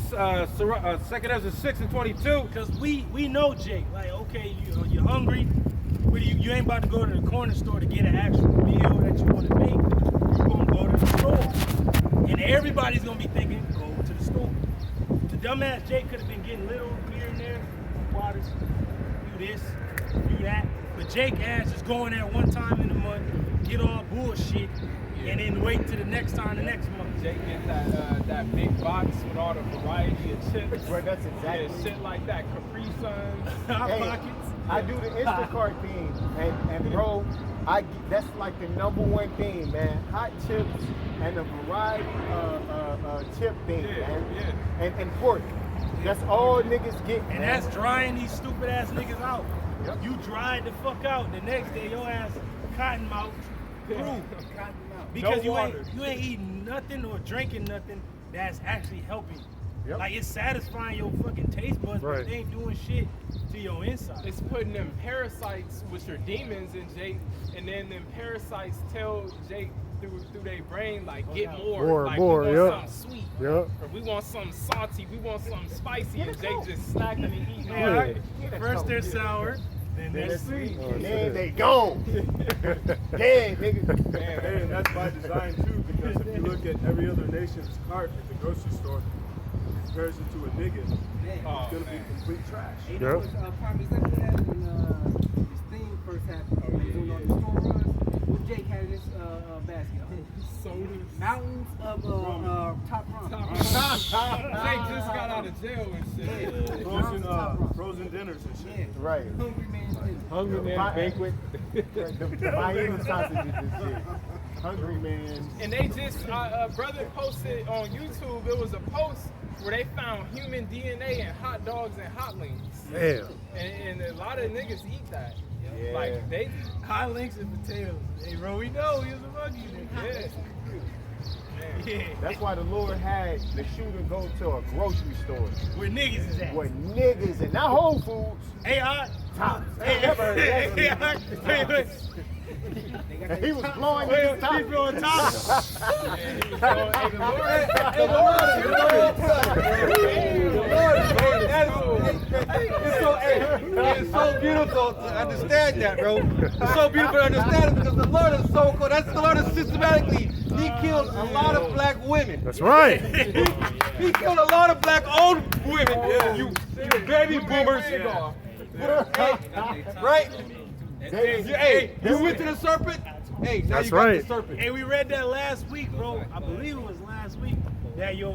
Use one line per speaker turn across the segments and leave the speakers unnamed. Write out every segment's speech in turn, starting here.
second as a 6 and 22.
Because we know Jake. Like, okay, you're hungry. But you ain't about to go to the corner store to get an actual meal that you want to make. You're going to go to the store. And everybody's going to be thinking, go to the store. The dumbass Jake could have been getting little here and there, waters, do this, do that. But Jake ass just going there one time in the month, get all bullshit, and then wait till the next time the next month.
Jake get that big box with all the variety of chips.
Bro, that's exactly.
Yeah, shit like that. Capri Suns.
Hot
Hey,
pockets.
I do the Instacart thing, and bro, that's like the #1 thing, man. Hot chips and a variety chip thing, man.
Yeah.
And pork. That's all niggas get.
And
man.
that's drying these stupid ass niggas out.
Yep.
You dried the fuck out. The next day, your ass cotton mouth through. Because
No
you ain't eating nothing or drinking nothing that's actually helping you.
Yep.
Like, it's satisfying your fucking taste buds,
Right.
but it ain't doing shit to your inside.
It's putting them parasites, which are demons, in Jake, and then them parasites tell Jake through their brain, like, get more. Like,
more,
we
yeah.
want something sweet.
Yeah.
Or we want something salty. We want something spicy. And Jake just snacking and eating.
Yeah,
Right.
first they're sour, then
Then
they're
it's
sweet.
sweet, and then they gone. Dead, nigga.
Hey, and that's by design too, because if you look at every other nation's cart at the grocery store, in comparison to a nigga, it's
Oh,
gonna be
man.
complete trash.
Hey, that was prime example of that when this thing first happened. When they doing all the store runs. What Jake had in his basket?
Sodas.
Mountains of top rum.
Jake just got out of jail and shit.
Frozen dinners and shit.
Right.
Hungry man's dinner.
Hungry man banquet. The Miami sausages and shit. Hungry man.
And they just, brother posted on YouTube, it was a post where they found human DNA in hot dogs and hot links.
Damn.
And a lot of niggas eat that.
Yeah.
Like, they,
Hot links and potatoes. Hey, bro, we know he was a monkey.
yeah.
Yeah.
That's why the Lord had the shooter go to a grocery store
Where niggas is at.
where niggas and not Whole Foods.
Hey,
Tops.
Hey,
Never heard of that.
hey,
He was blowing
Wait,
niggas top.
he's blowing top.
It's so beautiful to understand that, bro. It's so beautiful to understand it because the Lord is so cool. That's the Lord is systematically, He killed a lot of black women.
That's right.
He killed a lot of black old women. You baby boomers. Right? Hey, you went to the serpent? Hey, now
That's
you got
right.
the serpent.
Hey, we read that last week, bro. I believe it was last week. That your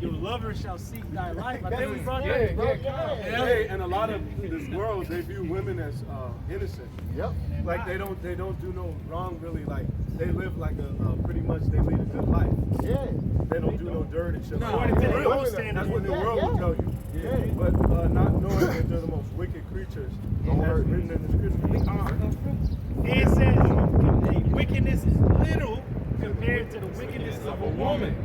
lover shall seek thy life. I think we brought that, bro.
Hey, and a lot of this world, they view women as innocent.
Yep.
Like they don't do no wrong really. Like they live like pretty much they lead a good life.
Yeah.
They don't do no dirt and shit.
No,
like
according to
that.
the old standard.
That's what the world will tell you.
Yeah.
But not knowing that they're the most wicked creatures that's written in the scripture.
It says wickedness is little compared to the wickedness of a woman.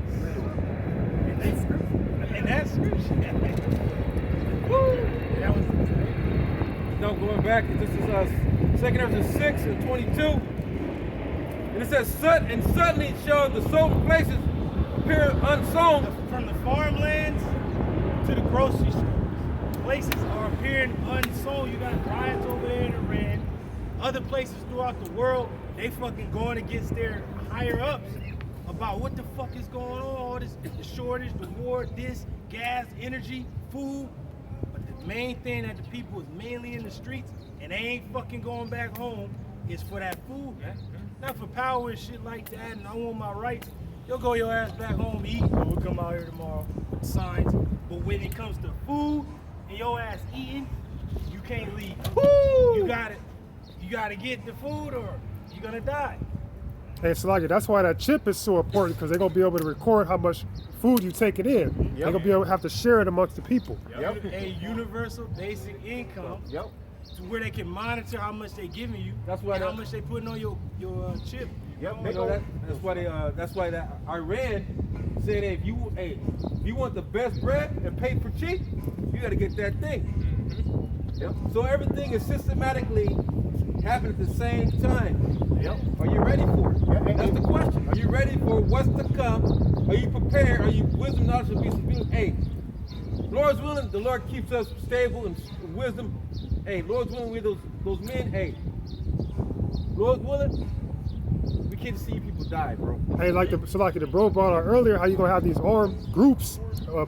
And that's scripture. Woo! That was
No, going back, this is second Ezra 6 and 22. And it says, and suddenly shall the sown places appear unsown.
from the farmlands to the grocery store. Places are appearing unsold. You got riots over there in Iran. Other places throughout the world, they fucking going against their higher ups about what the fuck is going on. All this, the shortage, the war, this, gas, energy, food. But the main thing that the people is mainly in the streets and they ain't fucking going back home is for that food, man. Not for power and shit like that, and I want my rights. You'll go your ass back home, eat, or we'll come out here tomorrow with signs. But when it comes to food and your ass eating, you can't leave. You gotta get the food or you're gonna die.
Hey, Salagi, that's why that chip is so important because they're gonna be able to record how much food you taking in. They're gonna be able to have to share it amongst the people.
Yep.
A universal basic income
Yep.
to where they can monitor how much they giving you
That's why
and how
the-
much they putting on your chip.
Yep.
You know, that's why that Iran said, hey, if you want the best bread and pay for cheap, you got to get that thing.
Yep.
So everything is systematically happening at the same time.
Yep.
Are you ready for it?
Yeah,
That's the question. Are you ready for what's to come? Are you prepared? Are you wisdom, knowledge, and be some? Hey, Lord's willing, the Lord keeps us stable and wisdom. Hey, Lord's willing, we're those men. Hey, Lord's willing, we can't see people die, bro.
Hey, like the bro brought out earlier, how you gonna have these armed groups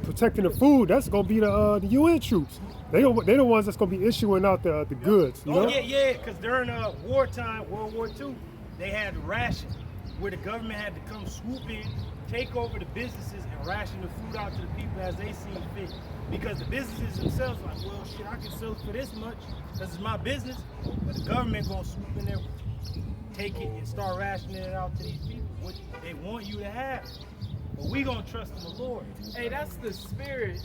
protecting the food? That's gonna be the UN troops. They the ones that's gonna be issuing out the goods. You know?
Yeah, because during wartime, World War II, they had ration where the government had to come swoop in, take over the businesses and ration the food out to the people as they see fit. Because the businesses themselves like, well, shit, I can sell it for this much because it's my business, but the government gonna swoop in there, take it and start rationing it out to these people, what they want you to have. But we gonna trust in the Lord.
Hey, that's the spirit.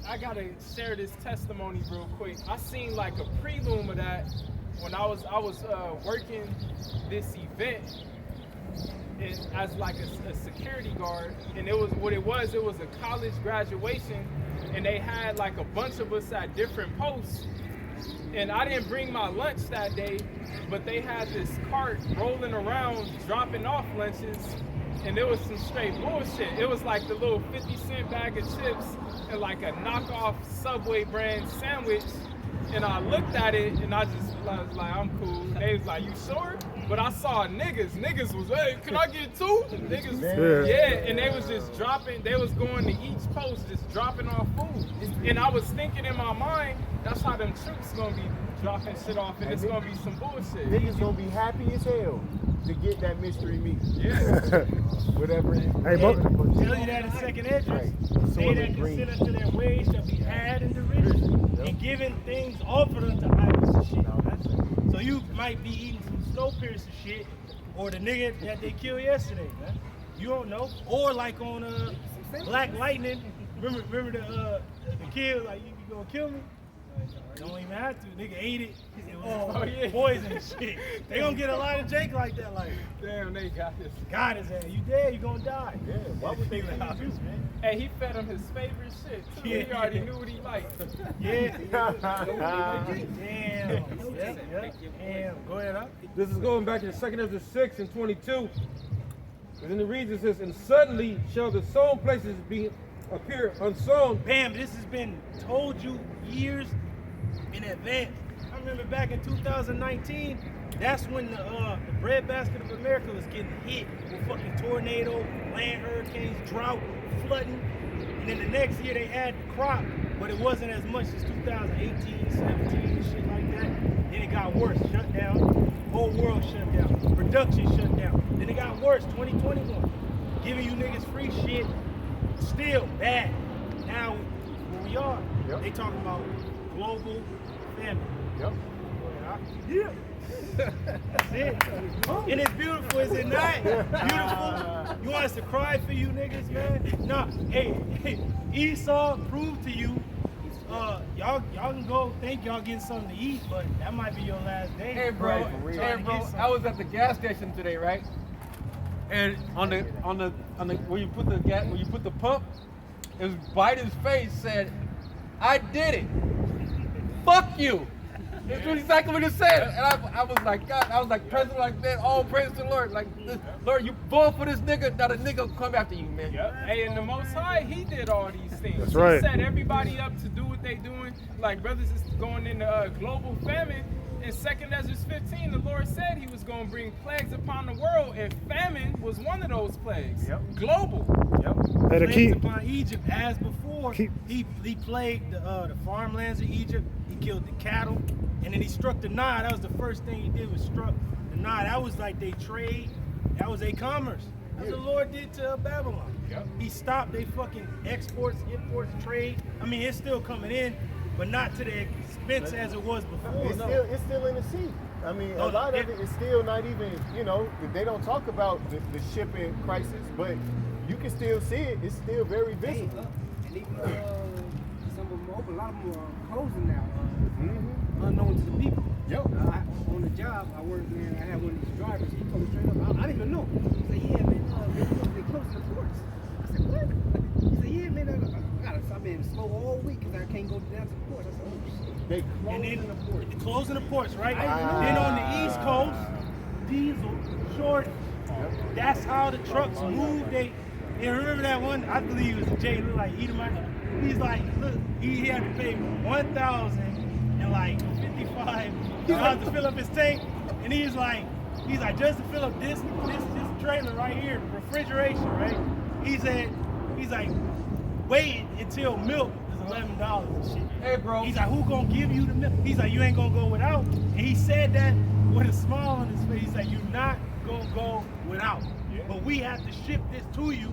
I gotta share this testimony real quick. I seen like a prelude of that when I was working this event as like a security guard, and it was a college graduation, and they had like a bunch of us at different posts. And I didn't bring my lunch that day, but they had this cart rolling around dropping off lunches, and it was some straight bullshit. It was like the little 50-cent bag of chips and like a knockoff Subway brand sandwich. And I looked at it and I was like, I'm cool. They was like, you sure? But I saw niggas. Niggas was, hey, can I get two? Niggas, yeah. And they was just dropping, they was going to each post, just dropping off food. And I was thinking in my mind, that's how them troops gonna be dropping shit off, and it's gonna be some bullshit.
Niggas gonna be happy as hell to get that mystery meat.
Yeah.
Whatever it is.
Hey,
Tell you that in second entrance. They that consider to their ways shall be had in the rich, and giving things offered unto idols and shit. So you might be eating some Snowpiercer shit, or the nigga that they killed yesterday, man. You don't know. Or like on Black Lightning, remember the kid was like, you gonna kill me? Don't even have to. Nigga ate it. It was poison and shit. They gonna get a lot of Jake like that. Like,
damn, they got this.
God is at you dead, you gonna die.
Yeah, why would they let you do, man?
Hey, he fed him his favorite shit too.
Yeah.
He already knew what he liked.
Yeah. Damn. Damn. Go ahead, huh?
This is going back to the 2nd Ezra 6 and 22. And in the reads it says, and suddenly shall the sown places appear unsown.
Bam, this has been told you years in advance. I remember back in 2019, that's when the breadbasket of America was getting hit with fucking tornado, land hurricanes, drought, flooding. And then the next year they had the crop, but it wasn't as much as 2018, 17, and shit like that. Then it got worse, shut down. Whole world shut down. Production shut down. Then it got worse, 2021. Giving you niggas free shit, still bad. Now, where we are, they talking about global famine.
Yep.
Yeah. That's it. And it's beautiful, is it not? Beautiful. You want us to cry for you niggas, man? Nah, hey, Esau proved to you, y'all can go think y'all getting something to eat, but that might be your last day.
Hey bro, I was at the gas station today, right? And on the where you put the pump, it was Biden's face said, "I did it. Fuck you." That's exactly what it said. And I was like, God, I was like, President, like that, all praise to the Lord. Like, Lord, you vote for this nigga, now the nigga will come after you, man.
Yep. Hey, and the Most High, he did all these things.
That's right.
He set everybody up to do what they doing. Like, brothers is going into global famine. In 2nd Ezra 15, the Lord said he was going to bring plagues upon the world, and famine was one of those plagues.
Yep.
Global.
Yep.
Hey, the
Plagues
key-
upon Egypt as before. He plagued the farmlands of Egypt. He killed the cattle, and then he struck the Nile. That was the first thing he did, was struck the Nile. That was like they trade. That was their commerce. That's what the Lord did to Babylon.
Yep.
He stopped their fucking exports, imports, trade. I mean, it's still coming in, but not to the expense as it was before.
It's still in the sea. I mean, a lot of it is still not even, they don't talk about the shipping crisis, but you can still see it. It's still very visible.
And even some of them open, a lot of them are closing now, unknown to the people.
Yep.
On the job, I worked there, I had one of these drivers, he told me straight up, I didn't even know. He said, yeah, man, they're closing the ports. I said, what? He said, yeah, man, I've been slow all week because I can't go down to the ports. I said, oh, shit.
They
And then
closing the port.
closing the ports, right? Then on the East Coast, diesel short. That's how the trucks move they Yeah, remember that one? I believe it was Jay, looked like Edomite. He's like, look, he had to pay $1,055 to fill up his tank, and he's like, just to fill up this trailer right here, refrigeration, right? He's like, wait until milk is $11 and shit.
Hey, bro.
He's like, who gonna give you the milk? He's like, you ain't gonna go without. And he said that with a smile on his face. He's like, you're not gonna go without. But we have to ship this to you.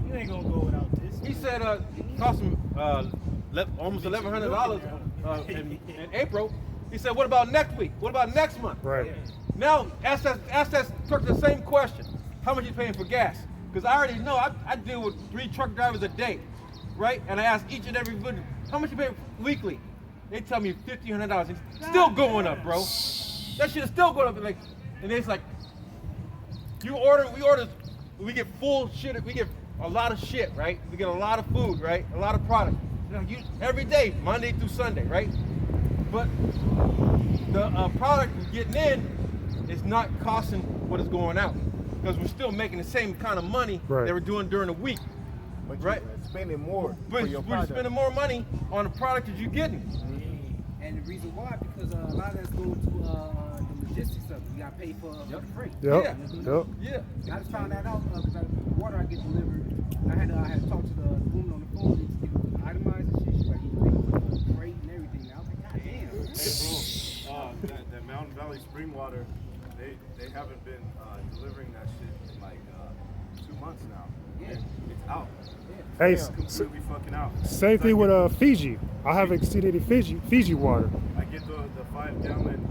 You ain't gonna go without this.
He said it cost him almost $1,100 in April. He said, what about next week? What about next month?
Right.
Now, ask that truck the same question. How much you paying for gas? Because I already know, I deal with 3 truck drivers a day, right? And I ask each and every one, how much you pay weekly? They tell me $50, $100. It's still going up, bro. That shit is still going up. And it's like, we get full shit, we get a lot of shit, right? We get a lot of food, right? A lot of product. Every day, Monday through Sunday, right? But the product we're getting in is not costing what is going out. Because we're still making the same kind of money that we're doing during the week.
But
right?
you're spending more
But
for your
we're
product.
spending more money on the product that you're getting.
And the reason why, because a lot of that's going to the logistics of it. You got to pay for the freight.
Yep.
Yeah.
I just found that out because the water I get delivered, I had to talk to the woman on the phone. It was itemized and shit. She's like, you pay for the freight and everything. I was like, God damn.
That Mountain Valley spring water, they haven't been delivering that shit in like 2 months now.
Yeah.
It's out.
Hey,
It's completely fucking out.
same thing with Fiji. I haven't seen any Fiji water.
I get the 5-gallon,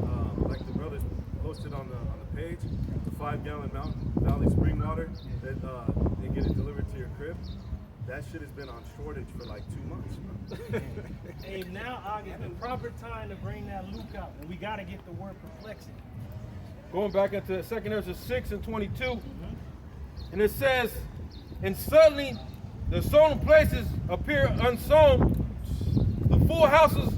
like the brothers posted on the page, the 5-gallon Mountain Valley spring water that they get it delivered to your crib. That shit has been on shortage for like 2 months, bro.
Hey, now August, the proper time to bring that Luke out, and we gotta get the word perplexing.
Going back into 2 Ezra 6:22, and it says, and suddenly the sown places appear unsown, the full houses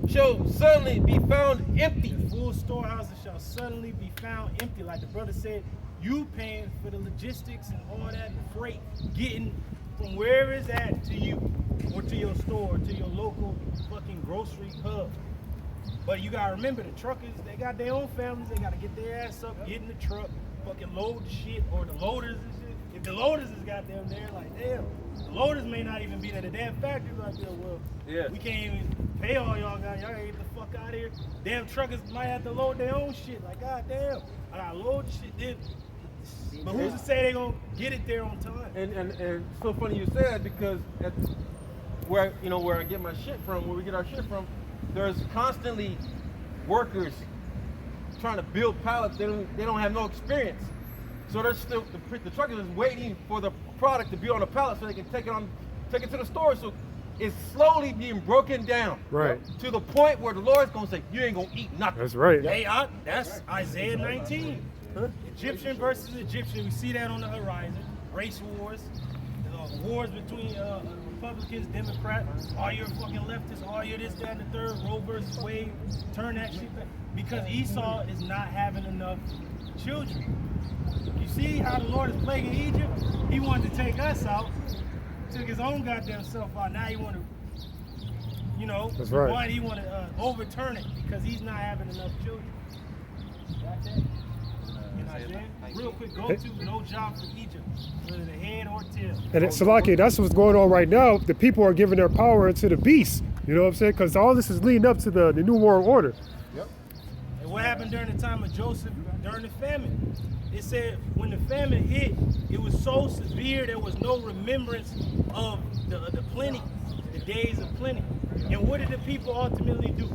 shall suddenly be found empty.
The full storehouses shall suddenly be found empty. Like the brother said, you paying for the logistics and all that, the freight, getting from wherever it's at to you, or to your store, or to your local fucking grocery hub. But you gotta remember, the truckers, they got their own families, they gotta get their ass up, get in the truck, fucking load the shit, or the loaders and shit. If the loaders is goddamn there, like damn, the loaders may not even be at the damn factory, like well, we can't even pay all y'all guys, y'all gotta get the fuck out of here. Damn truckers might have to load their own shit, like goddamn, I gotta load the shit then. But who's to say they gonna get it there on time?
And it's so funny you say that because where I get my shit from, where we get our shit from, there's constantly workers trying to build pallets. They don't have no experience, so they're still the truckers is waiting for the product to be on the pallet so they can take it to the store. So it's slowly being broken down,
Right.
to the point where the Lord's gonna say, "You ain't gonna eat nothing."
That's right.
Hey, that's Isaiah 19. Egyptian versus Egyptian. We see that on the horizon. Race wars, wars between Republicans, Democrats, all your fucking leftists, all your this, that, and the third, Roe versus Wade. Turn that shit back. Because Esau is not having enough children. You see how the Lord is plaguing Egypt? He wanted to take us out, took his own goddamn self out. Now he want to,
That's right.
why he want to overturn it because he's not having enough children. That's it. Real quick, go to no job for Egypt, whether the head or tail.
And Salaki, that's what's going on right now. The people are giving their power to the beast. You know what I'm saying? Because all this is leading up to the New World Order.
And what happened during the time of Joseph, during the famine? It said when the famine hit, it was so severe there was no remembrance of the plenty, the days of plenty. And what did the people ultimately do?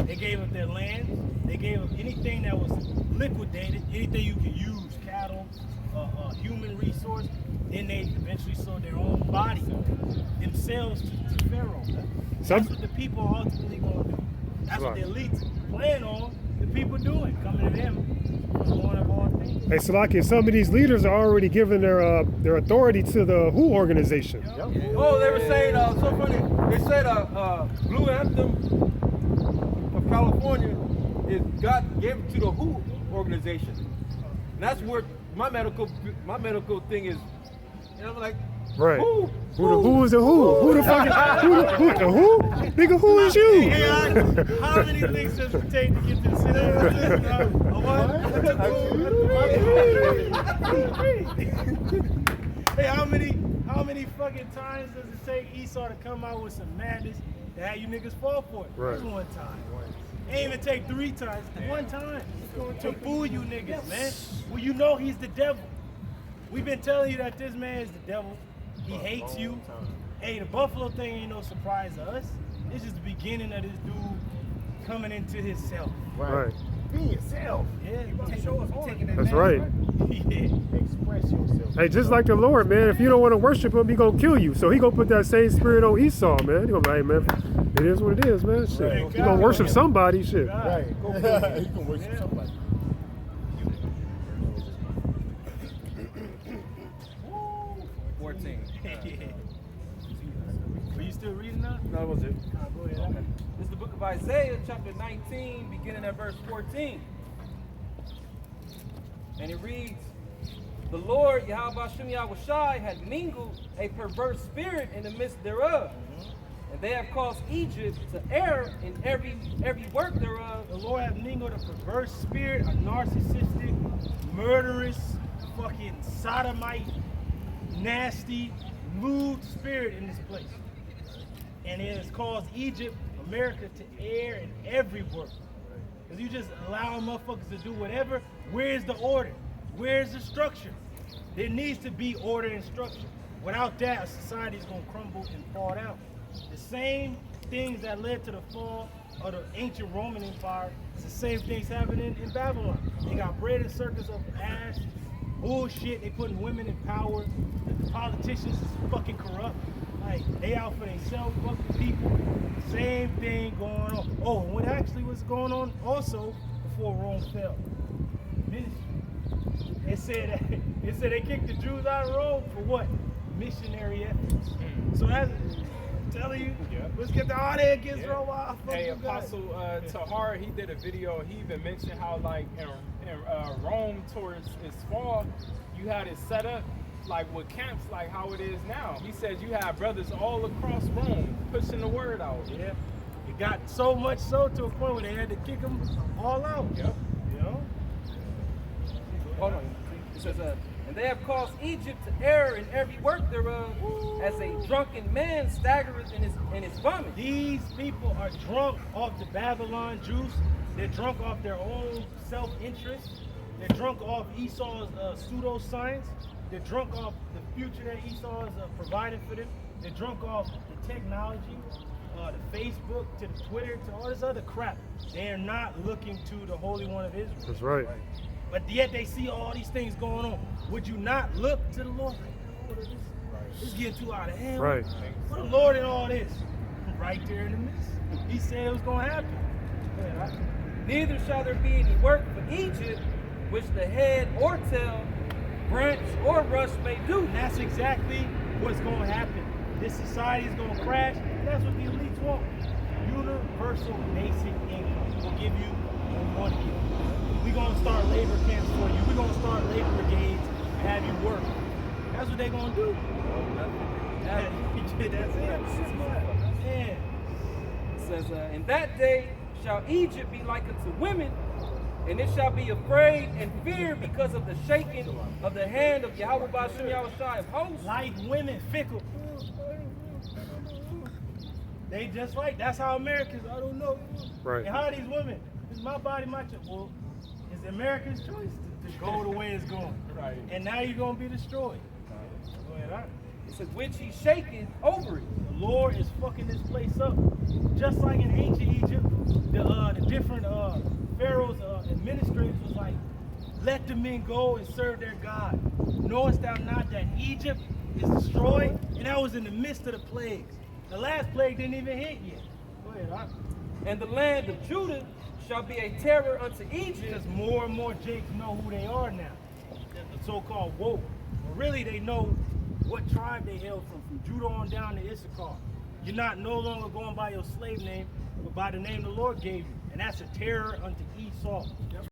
They gave up their land. They gave up anything that was liquidated, anything you could use, cattle, human resource. Then they eventually sold their own body, themselves to Pharaoh. That's what the people are ultimately going to do. That's what the elites plan on. The people doing, coming to them for the Lord of all things.
Hey, Salaki, some of these leaders are already giving their authority to the WHO organization.
Oh, they were saying, so funny. They said Blue Anthem of California God gave it to the WHO organization. And that's where my medical thing is. And I'm like,
Right. Who is the who? Who the fucking who the who? Nigga, who is you?
Hey, how many things does it take to get to the city? Hey, how many fucking times does it take Esau to come out with some madness to have you niggas fall for it?
Right.
Just one time. It ain't even take 3 times. One time. To fool you niggas, man. Well, you know he's the devil. We've been telling you that this man is the devil. He hates you. Hey, the Buffalo thing ain't no surprise to us. This is the beginning of this dude coming into himself.
Right.
Be yourself.
Yeah,
That's right.
Yeah.
Express yourself.
Hey, just like the Lord, man. If you don't want to worship him, he gonna kill you. So he gonna put that same spirit on Esau, man. He gonna be like, hey, man, it is what it is, man. Shit.
Right.
You gonna worship somebody, shit.
Right. Go for it. You can worship somebody.
14.
Are you still reading now?
No, that was it.
Go ahead.
This is the book of Isaiah, chapter 19, beginning at verse 14. And it reads, the Lord, Yahweh Shem Yahushai, had mingled a perverse spirit in the midst thereof. And they have caused Egypt to err in every work thereof.
The Lord has mingled a perverse spirit, a narcissistic, murderous, fucking sodomite, nasty, lewd spirit in this place. And it has caused Egypt, America, to err in every work. Because you just allow motherfuckers to do whatever. Where's the order? Where's the structure? There needs to be order and structure. Without that, a society is going to crumble and fall down. The same things that led to the fall of the ancient Roman Empire, it's the same things happening in Babylon. They got bread and circus of ass, bullshit. They putting women in power. The politicians is fucking corrupt. Like, they out for themselves, fucking people. Same thing going on. Oh, and what actually was going on also before Rome fell? Ministry. It said they kicked the Jews out of Rome for what? Missionary ethics. So that's telling you, let's get the out there against Rome.
Hey, Apostle Tahar, he did a video. He even mentioned how, like, in Rome towards its fall, you had it set up like with camps, like how it is now. He said you have brothers all across Rome pushing the word out.
Yeah, it got so much so to a point where they had to kick them all out.
Yep.
You know.
Hold on. It says, and they have caused Egypt to err in every work thereof, as a drunken man staggereth in his vomit.
These people are drunk off the Babylon juice. They're drunk off their own self-interest. They're drunk off Esau's pseudoscience. They're drunk off the future that Esau is providing for them. They're drunk off the technology, the Facebook, to the Twitter, to all this other crap. They're not looking to the Holy One of Israel.
That's right.
But yet they see all these things going on. Would you not look to the Lord? Like, Lord, this is getting too out of hand.
Right.
What the Lord in all this? Right there in the midst. He said it was going to happen. Yeah, right?
Neither shall there be any work for Egypt, which the head or tail, branch or rush may do.
And that's exactly what's going to happen. This society is going to crash. That's what the elites want. Universal basic income will give you what we want to give you. We're going to start labor camps for you. We're going to start labor brigades and have you work. That's what they're going to do. That's it. Yeah.
It says, in that day shall Egypt be like unto women, and it shall be afraid and fear because of the shaking of the hand of Yahweh Shem Yahushai of hosts.
Like women, fickle. They just right. That's how Americans, I don't know.
Right.
And how are these women? It's my body, my choice. Well, it's America's choice to go the way it's going.
Right.
And now you're going to be destroyed. Go ahead, all right.
It says, which he shaketh over it.
The Lord is fucking this place up. Just like in ancient Egypt, the different pharaohs, administrators was like, let the men go and serve their God. Knowest thou not that Egypt is destroyed? And that was in the midst of the plagues. The last plague didn't even hit yet. Go ahead, all right.
And the land of Judah shall be a terror unto Egypt.
Because more and more Jakes know who they are now. The so-called woke. But really they know what tribe they hail from Judah on down to Issachar. You're not no longer going by your slave name, but by the name the Lord gave you. And that's a terror unto Esau.